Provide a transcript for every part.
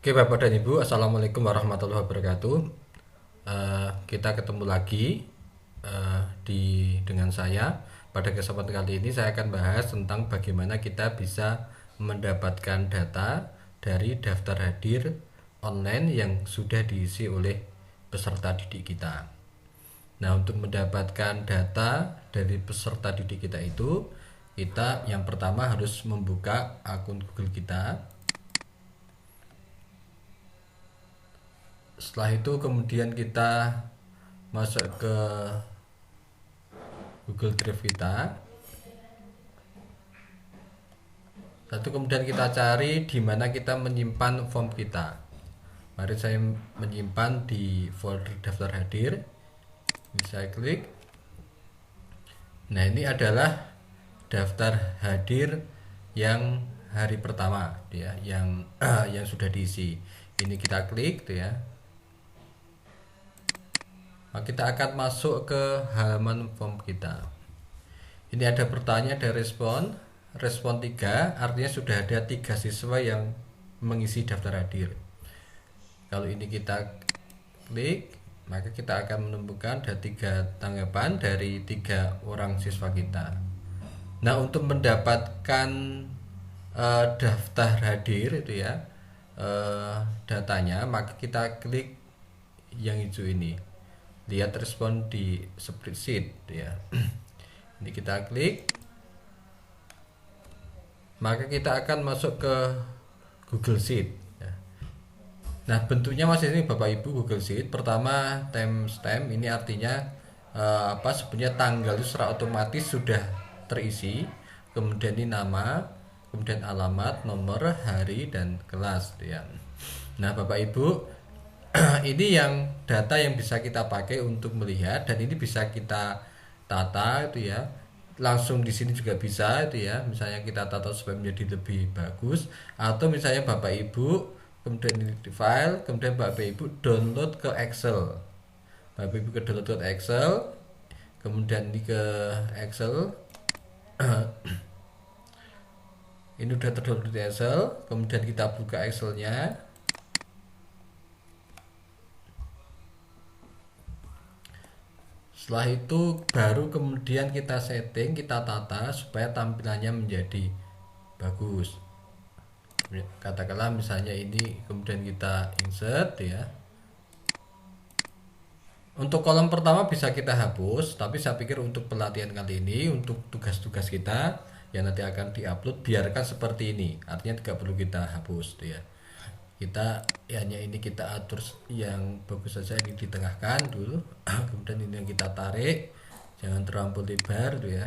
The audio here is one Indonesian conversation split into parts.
Oke, Bapak dan Ibu, Assalamualaikum warahmatullahi wabarakatuh. Kita ketemu lagi dengan saya. Pada kesempatan kali ini saya akan bahas tentang bagaimana kita bisa mendapatkan data dari daftar hadir online yang sudah diisi oleh peserta didik kita. Nah, untuk mendapatkan data dari peserta didik kita itu, kita yang pertama harus membuka akun Google kita. Setelah itu kemudian kita masuk ke Google Drive kita. Lalu kemudian kita cari di mana kita menyimpan form kita. Mari saya menyimpan di folder daftar hadir. Bisa klik. Nah, ini adalah daftar hadir yang hari pertama ya, yang yang sudah diisi. Ini kita klik tuh ya. Maka kita akan masuk ke halaman form kita. Ini ada pertanyaan, ada respon. Respon 3 artinya sudah ada 3 siswa yang mengisi daftar hadir. Kalau ini kita klik, maka kita akan menemukan ada 3 tanggapan dari 3 orang siswa kita. Nah, untuk mendapatkan daftar hadir itu ya, datanya, maka kita klik yang hijau ini. Lihat respon di spreadsheet ya. Ini kita klik, maka kita akan masuk ke Google Sheet ya. Nah, bentuknya masih ini Bapak Ibu Google Sheet. Pertama, timestamp ini artinya sebenarnya tanggal itu secara otomatis sudah terisi. Kemudian ini nama, kemudian alamat, nomor, hari, dan kelas ya. Nah, Bapak Ibu, ini yang data yang bisa kita pakai untuk melihat, dan ini bisa kita tata itu ya. Langsung di sini juga bisa itu ya. Misalnya kita tata supaya menjadi lebih bagus, atau misalnya Bapak Ibu kemudian ini di file, kemudian Bapak Ibu download ke Excel. Bapak Ibu ke download ke Excel, kemudian ini ke Excel. Ini udah terdownload di Excel, kemudian kita buka Excelnya. Setelah itu baru kemudian kita setting, kita tata supaya tampilannya menjadi bagus. Katakanlah misalnya ini kemudian kita insert ya. Untuk kolom pertama bisa kita hapus, tapi saya pikir untuk pelatihan kali ini, untuk tugas-tugas kita yang nanti akan diupload, biarkan seperti ini. Artinya tidak perlu kita hapus ya. Kita hanya ini kita atur yang bagus saja, ini ditengahkan dulu. Kemudian ini yang kita tarik, jangan terlampau lebar tuh ya.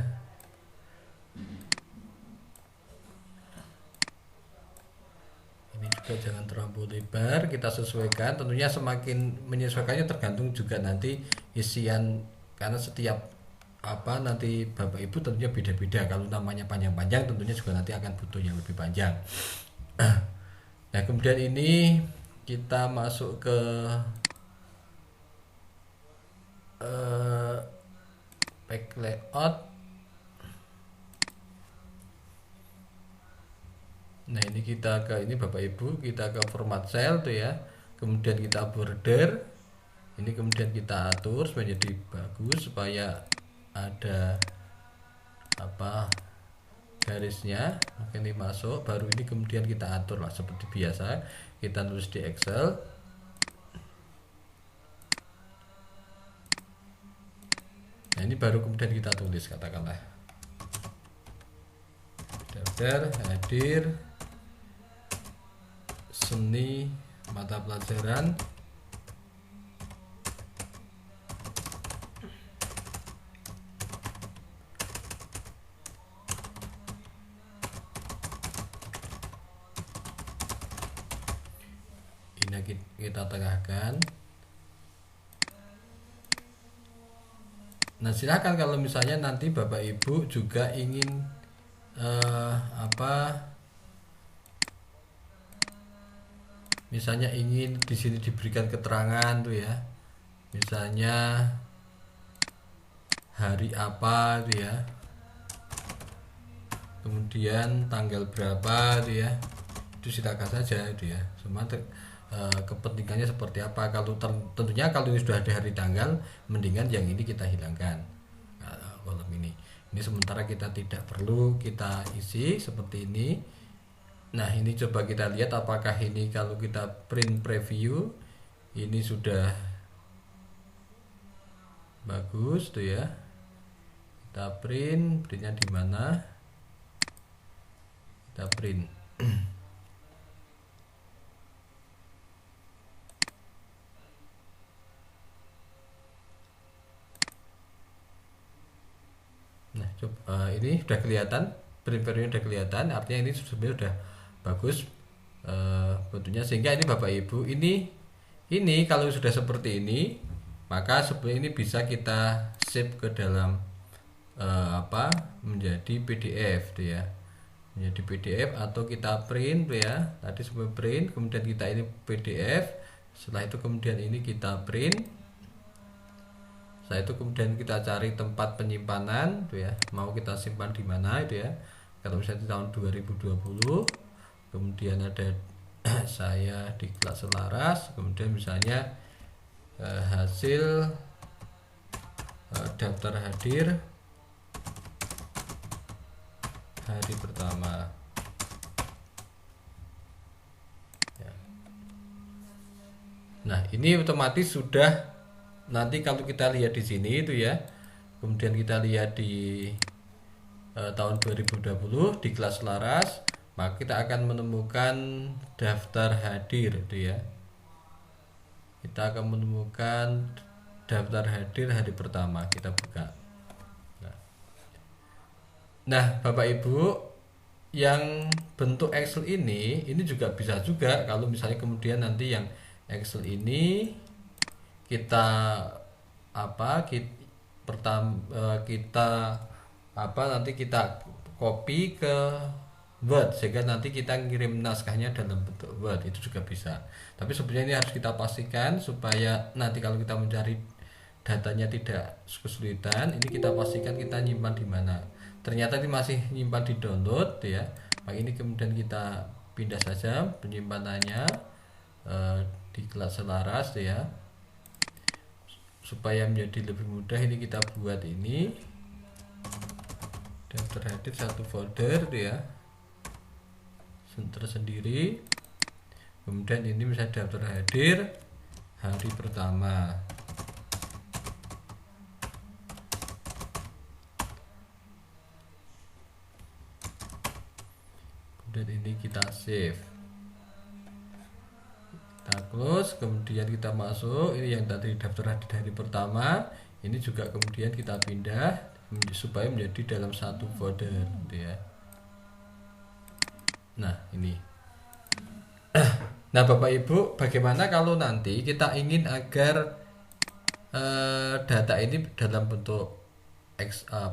Ini juga jangan terlampau lebar, kita sesuaikan. Tentunya semakin menyesuaikannya tergantung juga nanti isian, karena setiap nanti Bapak Ibu tentunya beda-beda. Kalau namanya panjang-panjang tentunya juga nanti akan butuh yang lebih panjang. Nah, kemudian ini kita masuk ke back layout. Nah, ini kita ke ini Bapak Ibu, kita ke format cell tuh ya. Kemudian kita border. Ini kemudian kita atur supaya jadi bagus, supaya ada garisnya. Oke, ini masuk, baru ini kemudian kita atur lah seperti biasa. Kita tulis di Excel. Nah, ini baru kemudian kita tulis, katakanlah daftar hadir seni mata pelajaran kita tengahkan. Nah, silakan kalau misalnya nanti Bapak Ibu juga ingin misalnya ingin di sini diberikan keterangan tuh ya. Misalnya hari apa tuh ya. Kemudian tanggal berapa tuh ya. itu silakan saja itu ya. Semua kepentingannya seperti apa. Kalau tentunya kalau ini sudah ada hari tanggal, mendingan yang ini kita hilangkan. Kolom ini sementara kita tidak perlu kita isi seperti ini. Nah, ini coba kita lihat apakah ini kalau kita print preview ini sudah bagus tuh ya. Kita printnya di mana? Kita print. Nah, coba ini sudah kelihatan, preview sudah kelihatan, artinya ini sebenarnya sudah bagus bentuknya. Sehingga ini Bapak Ibu, ini kalau sudah seperti ini, maka sebenarnya ini bisa kita save ke dalam menjadi PDF tuh ya, menjadi PDF atau kita print tuh ya. Tadi sebelum print, kemudian kita ini PDF, setelah itu kemudian ini kita print. Setelah itu kemudian kita cari tempat penyimpanan tuh ya, mau kita simpan di mana itu ya. Kalau misalnya di tahun 2020, kemudian ada saya di kelas selaras, kemudian misalnya hasil daftar hadir hari pertama ya. Nah, ini otomatis sudah. Nanti kalau kita lihat di sini itu ya, kemudian kita lihat di tahun 2020 di kelas selaras, maka kita akan menemukan daftar hadir itu ya. Kita akan menemukan daftar hadir hari pertama, kita buka. Nah, Bapak Ibu, yang bentuk Excel ini juga bisa juga kalau misalnya kemudian nanti yang Excel ini kita nanti kita copy ke Word sehingga nanti kita ngirim naskahnya dalam bentuk Word, itu juga bisa. Tapi sebenarnya ini harus kita pastikan supaya nanti kalau kita mencari datanya tidak kesulitan. Ini kita pastikan kita nyimpan di mana. Ternyata ini masih nyimpan di download ya. Maka ini kemudian kita pindah saja penyimpanannya di kelas selaras ya. Supaya menjadi lebih mudah, ini kita buat ini daftar hadir satu folder ya, tersendiri. Kemudian ini misalnya daftar hadir hari pertama. Kemudian ini kita save, kita close, kemudian kita masuk. Ini yang tadi daftar hadir hari pertama, ini juga kemudian kita pindah supaya menjadi dalam satu folder gitu ya. Nah, ini. Nah, Bapak Ibu, bagaimana kalau nanti kita ingin agar data ini dalam bentuk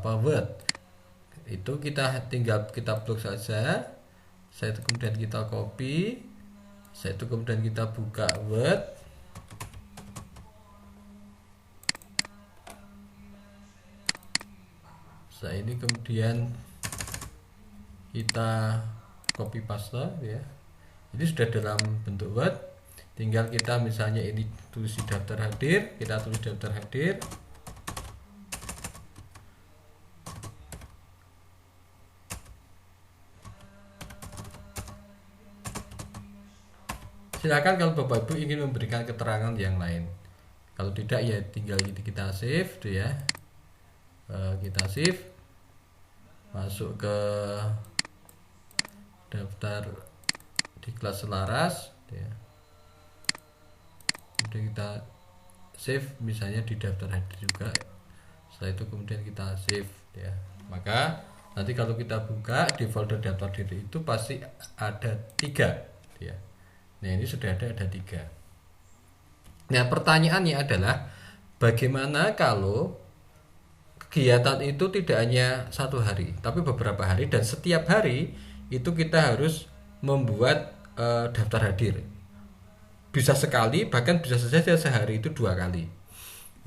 Word? Itu kita tinggal kita blok saja. Saya kemudian kita copy. Setelah itu kemudian kita buka Word. Setelah ini kemudian kita copy paste ya. Ini sudah dalam bentuk Word. Tinggal kita misalnya ini tulis di daftar hadir, kita tulis daftar hadir. Silakan kalau Bapak Ibu ingin memberikan keterangan yang lain. Kalau tidak ya tinggal ini kita save tuh ya. Kita save, masuk ke daftar di kelas selaras ya. Kemudian kita save misalnya di daftar hadir juga. Setelah itu kemudian kita save ya. Maka nanti kalau kita buka di folder daftar diri itu pasti ada 3 ya. Nah, ini sudah ada 3. Nah, pertanyaannya adalah bagaimana kalau kegiatan itu tidak hanya 1 hari, tapi beberapa hari, dan setiap hari itu kita harus membuat daftar hadir. Bisa sekali, bahkan bisa saja sehari itu 2 kali.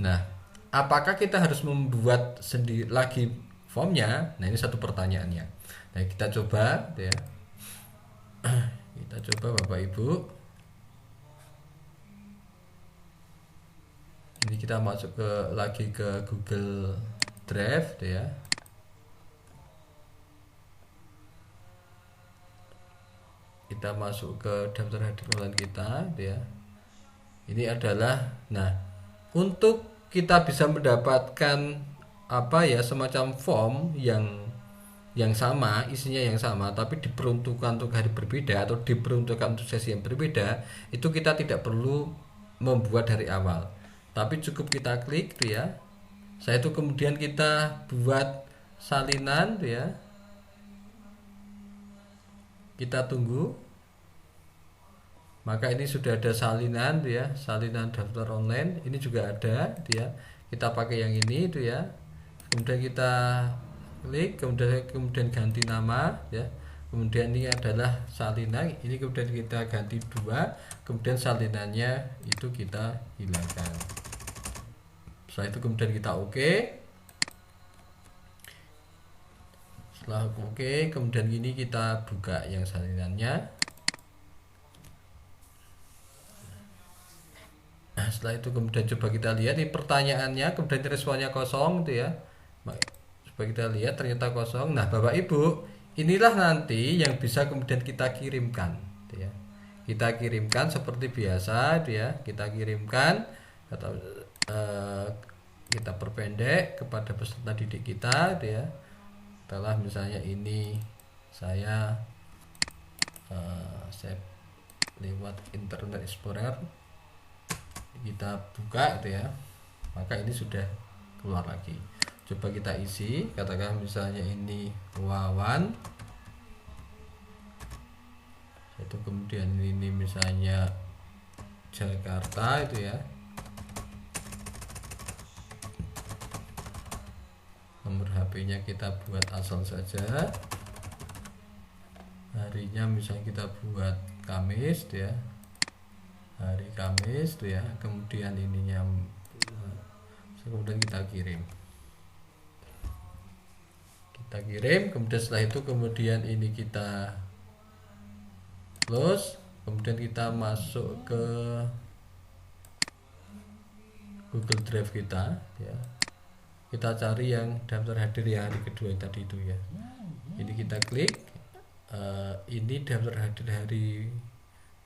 Nah, apakah kita harus membuat sendiri lagi formnya? Nah, ini satu pertanyaannya. Nah, kita coba ya. Kita coba Bapak Ibu. Ini kita masuk lagi ke Google Drive ya. Kita masuk ke daftar hadir online kita ya. Ini adalah, nah, untuk kita bisa mendapatkan apa ya, semacam form yang sama, isinya yang sama, tapi diperuntukkan untuk hari berbeda atau diperuntukkan untuk sesi yang berbeda, itu kita tidak perlu membuat dari awal, tapi cukup kita klik tuh ya. Saya itu kemudian kita buat salinan tuh ya. Kita tunggu. Maka ini sudah ada salinan tuh ya, salinan daftar online. Ini juga ada tuh ya. Kita pakai yang ini tuh ya. Kemudian kita klik, kemudian ganti nama ya. Kemudian ini adalah salinan, ini kemudian kita ganti 2, kemudian salinannya itu kita hilangkan. Setelah itu kemudian kita oke. Setelah oke, kemudian ini kita buka yang salinannya. Nah, setelah itu kemudian coba kita lihat ini pertanyaannya, kemudian responnya kosong gitu ya. Coba kita lihat ternyata kosong. Nah, Bapak Ibu, inilah nanti yang bisa kemudian kita kirimkan gitu ya. Kita kirimkan seperti biasa gitu ya. Kita kirimkan atau kita perpendek kepada peserta didik kita gitu ya. Setelah misalnya ini saya lewat Internet Explorer kita buka gitu ya, maka ini sudah keluar lagi. Coba kita isi, katakan misalnya ini Wawan, itu kemudian ini misalnya Jakarta itu ya, nomor HP-nya kita buat asal saja, harinya misalnya kita buat Kamis ya, hari Kamis tuh ya, kemudian ininya kemudian kita kirim, kemudian setelah itu kemudian ini kita close, kemudian kita masuk ke Google Drive kita ya. Kita cari yang daftar hadir yang hari kedua tadi itu ya. Ini kita klik, ini daftar hadir hari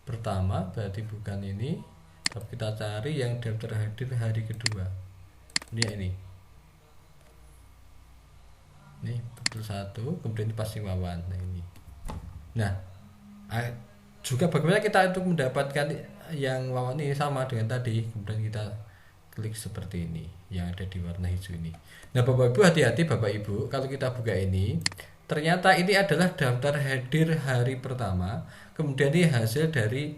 pertama, berarti bukan ini, tapi kita cari yang daftar hadir hari kedua. Ini betul satu, kemudian pasti Wawan. Nah ini. Nah, juga bagaimana kita untuk mendapatkan yang Wawan ini sama dengan tadi, kemudian kita klik seperti ini yang ada di warna hijau ini. Nah, Bapak Ibu hati-hati Bapak Ibu, kalau kita buka ini ternyata ini adalah daftar hadir hari pertama, kemudian ini hasil dari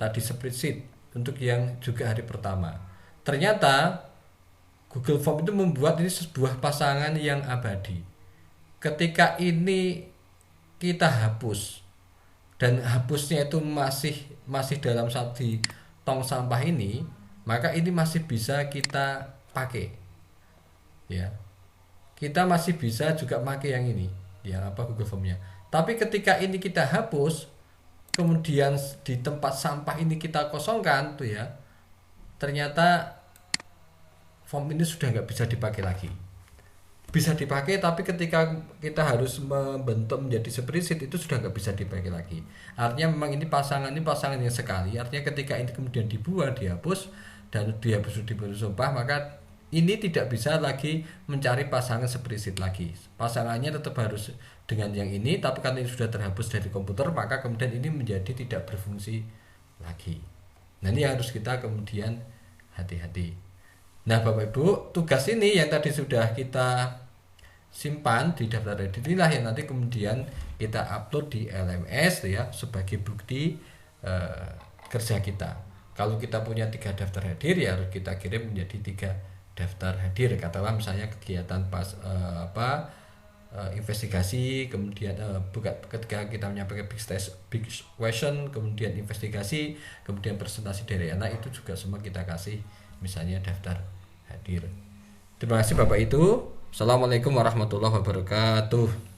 tadi spreadsheet untuk yang juga hari pertama. Ternyata Google Form itu membuat ini sebuah pasangan yang abadi. Ketika ini kita hapus dan hapusnya itu masih dalam di tong sampah ini, maka ini masih bisa kita pakai. Ya. Kita masih bisa juga pakai yang ini, yang Google Form-nya. Tapi ketika ini kita hapus, kemudian di tempat sampah ini kita kosongkan tuh ya, ternyata form ini sudah nggak bisa dipakai lagi. Bisa dipakai, tapi ketika kita harus membentuk menjadi spreadsheet itu sudah nggak bisa dipakai lagi. Artinya memang ini pasangan yang sekali. Artinya ketika ini kemudian dibuat, dihapus dan dihapus sumpah, maka ini tidak bisa lagi mencari pasangan spreadsheet lagi. Pasangannya tetap harus dengan yang ini, tapi karena ini sudah terhapus dari komputer, maka kemudian ini menjadi tidak berfungsi lagi. Nah, ini harus kita kemudian hati-hati. Nah, Bapak Ibu, tugas ini yang tadi sudah kita simpan di daftar hadir, inilah yang nanti kemudian kita upload di LMS ya, sebagai bukti kerja kita. Kalau kita punya 3 daftar hadir, ya harus kita kirim menjadi 3 daftar hadir. Katakanlah misalnya kegiatan investigasi, kemudian ketika kita menyampaikan big question, kemudian investigasi, kemudian presentasi dari anak, itu juga semua kita kasih misalnya daftar hadir. Terima kasih Bapak Ibu. Assalamualaikum warahmatullahi wabarakatuh.